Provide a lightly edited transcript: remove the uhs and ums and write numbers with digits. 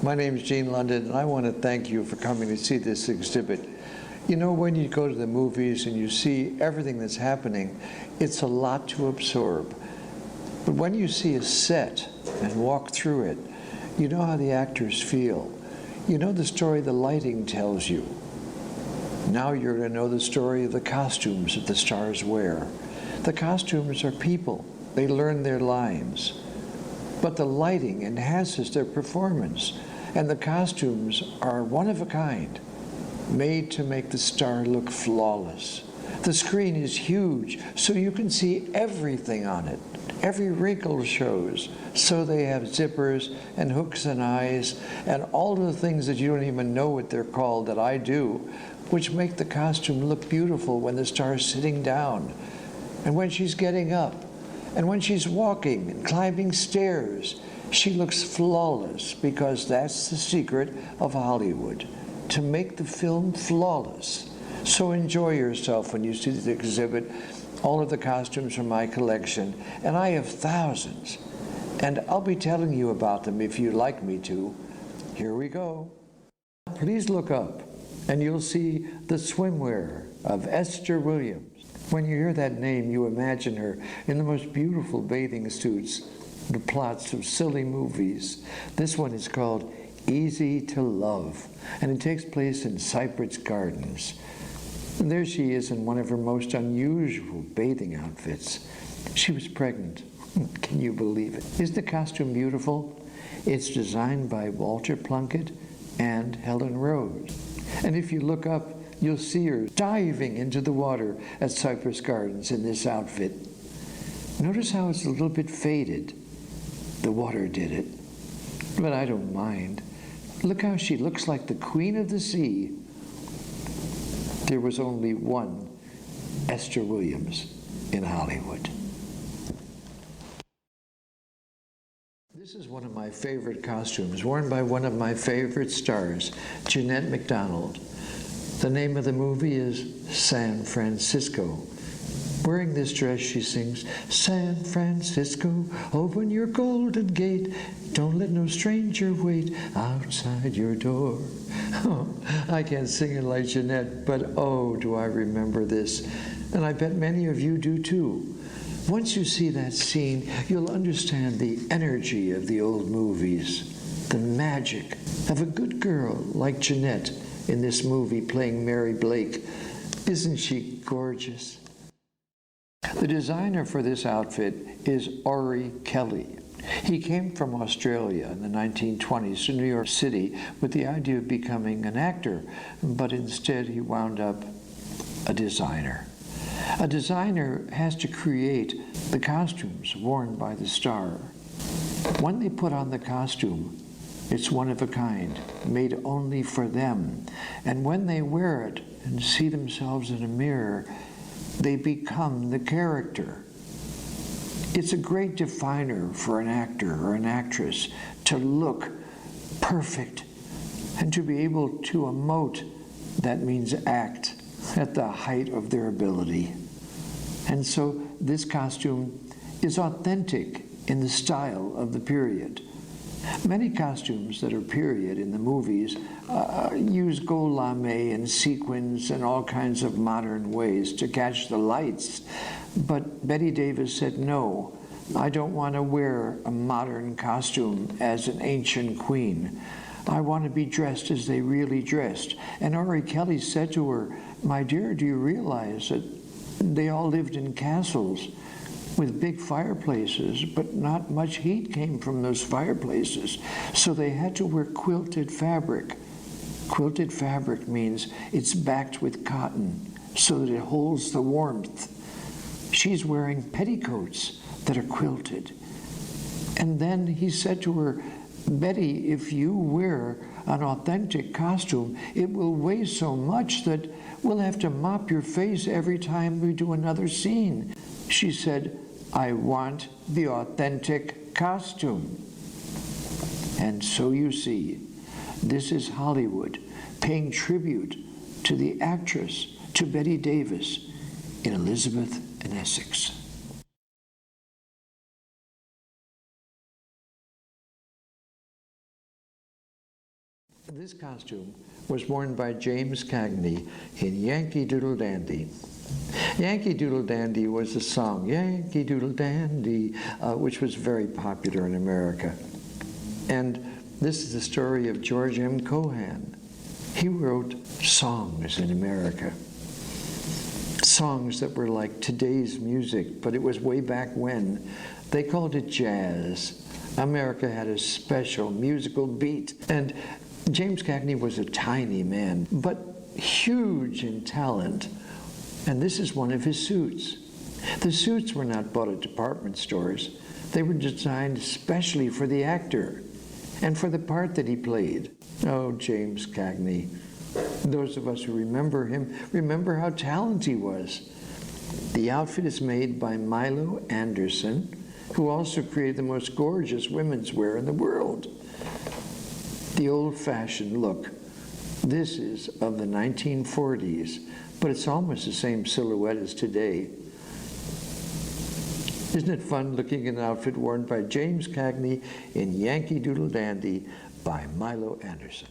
My name is Gene London, and I want to thank you for coming to see this exhibit. You know, when you go to the movies and you see everything that's happening, it's a lot to absorb. But when you see a set and walk through it, you know how the actors feel. You know the story the lighting tells you. Now you're going to know the story of the costumes that the stars wear. The costumes are people. They learn their lines. But the lighting enhances their performance, and the costumes are one of a kind, made to make the star look flawless. The screen is huge, so you can see everything on it. Every wrinkle shows, so they have zippers and hooks and eyes, and all of the things that you don't even know what they're called that I do, which make the costume look beautiful when the star's sitting down, and when she's getting up, and when she's walking and climbing stairs. She looks flawless, because that's the secret of Hollywood, to make the film flawless. So enjoy yourself when you see the exhibit, all of the costumes from my collection, and I have thousands. And I'll be telling you about them if you'd like me to. Here we go. Please look up, and you'll see the swimwear of Esther Williams. When you hear that name, you imagine her in the most beautiful bathing suits, the plots of silly movies. This one is called Easy to Love, and it takes place in Cypress Gardens. And there she is in one of her most unusual bathing outfits. She was pregnant. Can you believe it? Is the costume beautiful? It's designed by Walter Plunkett and Helen Rose. And if you look up, you'll see her diving into the water at Cypress Gardens in this outfit. Notice how it's a little bit faded. The water did it, but I don't mind. Look how she looks like the queen of the sea. There was only one Esther Williams in Hollywood. This is one of my favorite costumes, worn by one of my favorite stars, Jeanette MacDonald. The name of the movie is San Francisco. Wearing this dress, she sings, San Francisco, open your golden gate. Don't let no stranger wait outside your door. Oh, I can't sing it like Jeanette, but oh, do I remember this. And I bet many of you do too. Once you see that scene, you'll understand the energy of the old movies, the magic of a good girl like Jeanette in this movie playing Mary Blake. Isn't she gorgeous? The designer for this outfit is Ori Kelly. He came from Australia in the 1920s to New York City with the idea of becoming an actor, but instead he wound up a designer. A designer has to create the costumes worn by the star. When they put on the costume, it's one of a kind, made only for them. And when they wear it and see themselves in a mirror, they become the character. It's a great definer for an actor or an actress to look perfect and to be able to emote, that means act, at the height of their ability. And so this costume is authentic in the style of the period. Many costumes that are period in the movies use gold lame and sequins and all kinds of modern ways to catch the lights. But Betty Davis said, no, I don't want to wear a modern costume as an ancient queen. I want to be dressed as they really dressed. And Ori Kelly said to her, my dear, do you realize that they all lived in castles with big fireplaces, but not much heat came from those fireplaces. So they had to wear quilted fabric. Quilted fabric means it's backed with cotton so that it holds the warmth. She's wearing petticoats that are quilted. And then he said to her, Betty, if you wear an authentic costume, it will weigh so much that we'll have to mop your face every time we do another scene. She said, I want the authentic costume. And so you see, this is Hollywood paying tribute to the actress, to Betty Davis in Elizabeth and Essex. This costume was worn by James Cagney in Yankee Doodle Dandy. Yankee Doodle Dandy was a song, Yankee Doodle Dandy, which was very popular in America. And this is the story of George M. Cohan. He wrote songs in America. Songs that were like today's music, but it was way back when. They called it jazz. America had a special musical beat. And James Cagney was a tiny man, but huge in talent. And this is one of his suits. The suits were not bought at department stores. They were designed especially for the actor and for the part that he played. Oh, James Cagney. Those of us who remember him remember how talented he was. The outfit is made by Milo Anderson, who also created the most gorgeous women's wear in the world. The old-fashioned look. This is of the 1940s, but it's almost the same silhouette as today. Isn't it fun looking at an outfit worn by James Cagney in Yankee Doodle Dandy by Milo Anderson?